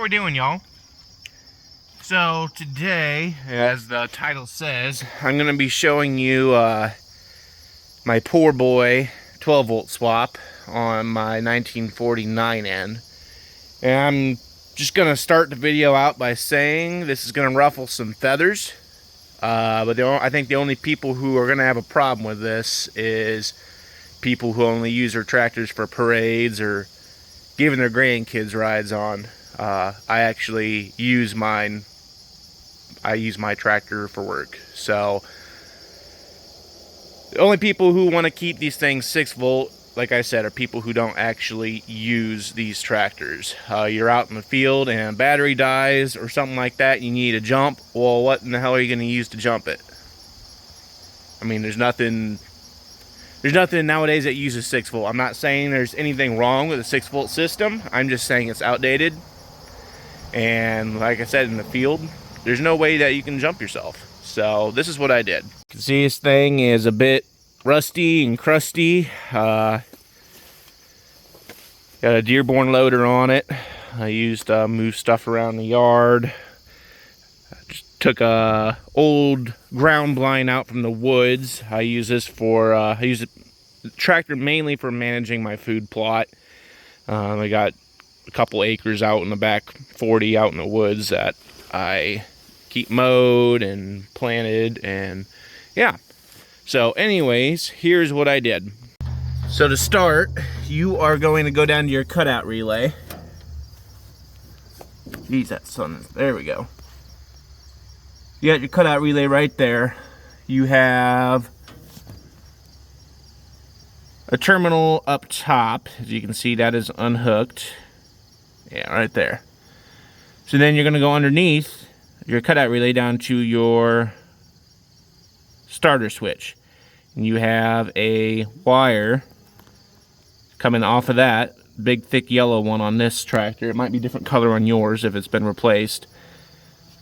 how we doing, y'all? So today, as the title says, I'm going to be showing you my poor boy 12 volt swap on my 1949N. And I'm just going to start the video out by saying this is going to ruffle some feathers. But I think the only people who are going to have a problem with this is people who only use their tractors for parades or giving their grandkids rides on. I actually use mine. I use my tractor for work. So the only people who want to keep these things 6 volt, like I said, are people who don't actually use these tractors. You're out in the field and a battery dies or something like that, you need a jump. Well, what in the hell are you going to use to jump it? I mean, there's nothing nowadays that uses 6 volt. I'm not saying there's anything wrong with a 6 volt system. I'm just saying it's outdated. And like I said, in the field, there's no way that you can jump yourself. So this is what I did. You can see this thing is a bit rusty and crusty. Got a Dearborn loader on it. I used to move stuff around the yard. I just took a old ground blind out from the woods. I use this for, I use the tractor mainly for managing my food plot. I got a couple acres out in the back 40 out in the woods that I keep mowed and planted, and yeah. So anyways, here's what I did. So to start, you are going to go down to your cutout relay. Geez, that sun, there we go. You got your cutout relay right there. You have a terminal up top. As you can see, that is unhooked. Yeah, right there. So then you're going to go underneath your cutout relay down to your starter switch. And you have a wire coming off of that, big thick yellow one on this tractor. It might be different color on yours if it's been replaced.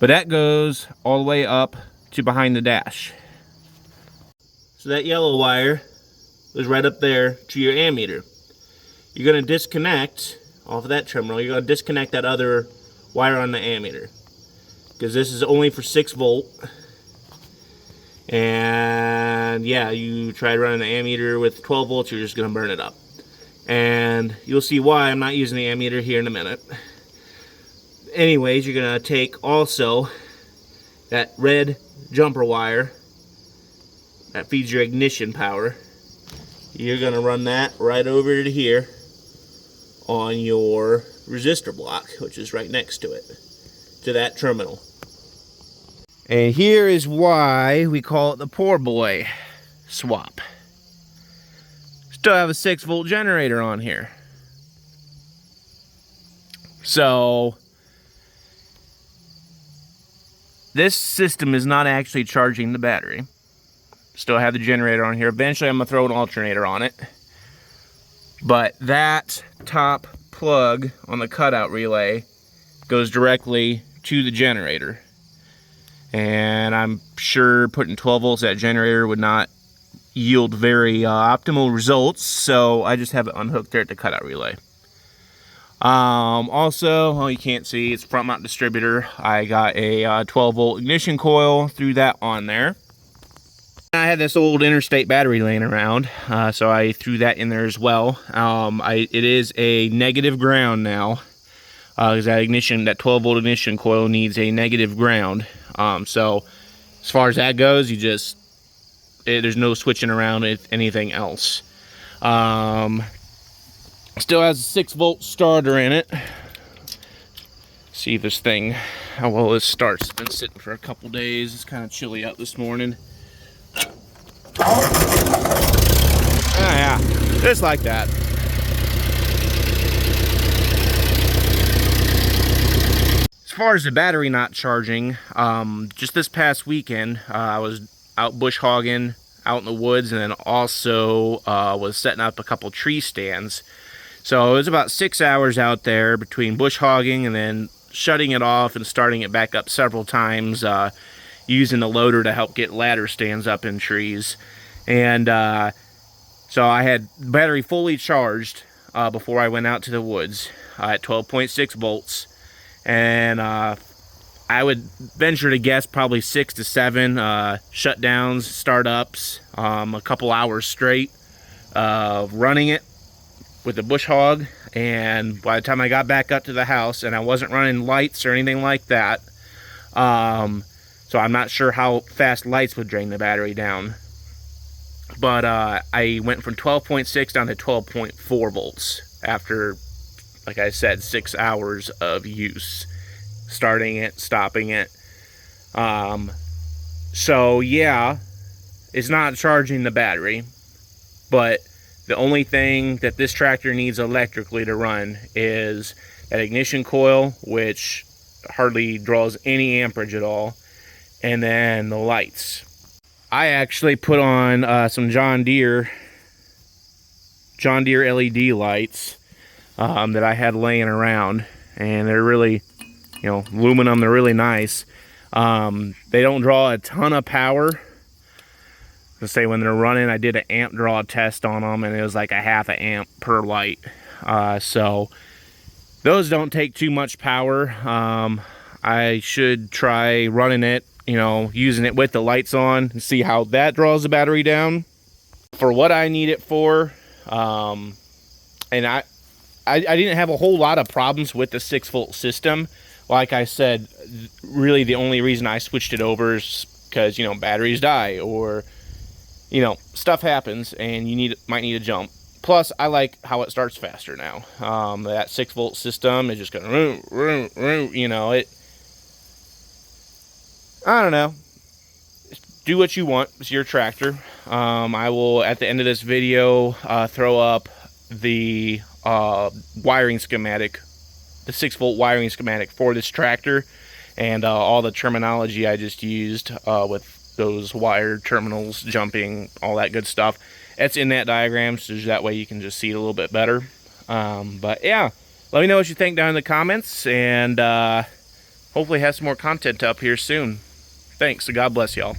But that goes all the way up to behind the dash. So that yellow wire goes right up there to your ammeter. You're going to disconnect off of that terminal. You're going to disconnect that other wire on the ammeter, because this is only for 6 volt. And yeah, you try running the ammeter with 12 volts, you're just going to burn it up. And you'll see why I'm not using the ammeter here in a minute. Anyways, you're going to take also that red jumper wire that feeds your ignition power. You're going to run that right over to here on your resistor block, which is right next to it, to that terminal. And here is why we call it the poor boy swap. Still have a 6 volt generator on here. So this system is not actually charging the battery. Still have the generator on here. Eventually I'm going to throw an alternator on it. But that top plug on the cutout relay goes directly to the generator. And I'm sure putting 12 volts at that generator would not yield very optimal results. So I just have it unhooked there at the cutout relay. Also, well, you can't see, it's front mount distributor. I got a 12 volt ignition coil, threw that on there. I had this old Interstate battery laying around, so I threw that in there as well. It is a negative ground now, because that 12 volt ignition coil needs a negative ground. So as far as that goes, there's no switching around with anything else. Still has a 6 volt starter in it. See if this thing, how well this starts. It's been sitting for a couple days. It's kind of chilly out this morning. Oh yeah, just like that. As far as the battery not charging, just this past weekend, I was out bush hogging out in the woods, and then also was setting up a couple tree stands. So it was about 6 hours out there between bush hogging and then shutting it off and starting it back up several times, using the loader to help get ladder stands up in trees. And so I had the battery fully charged before I went out to the woods at 12.6 volts. and I would venture to guess probably 6 to 7 shutdowns, startups, a couple hours straight of running it with the bush hog. And by the time I got back up to the house, and I wasn't running lights or anything like that, so I'm not sure how fast lights would drain the battery down, but I went from 12.6 down to 12.4 volts after, like I said, 6 hours of use, starting it, stopping it. So yeah, it's not charging the battery, but the only thing that this tractor needs electrically to run is that ignition coil, which hardly draws any amperage at all, and then the lights. I actually put on some John Deere LED lights that I had laying around, and they're really, aluminum. They're really nice. They don't draw a ton of power. Let's say when they're running, I did an amp draw test on them, and it was like a 0.5 amp per light. So those don't take too much power. I should try running it, using it with the lights on, and see how that draws the battery down for what I need it for. And I didn't have a whole lot of problems with the 6-volt system. Like I said, really the only reason I switched it over is because, batteries die, or stuff happens and you might need a jump. Plus, I like how it starts faster now. That 6-volt system is just going to, I don't know. Do what you want. It's your tractor. I will, at the end of this video, throw up the wiring schematic, the 6-volt wiring schematic for this tractor, and all the terminology I just used with those wired terminals, jumping, all that good stuff. It's in that diagram, so that way you can just see it a little bit better. But yeah, let me know what you think down in the comments, and hopefully have some more content up here soon. Thanks, so God bless y'all.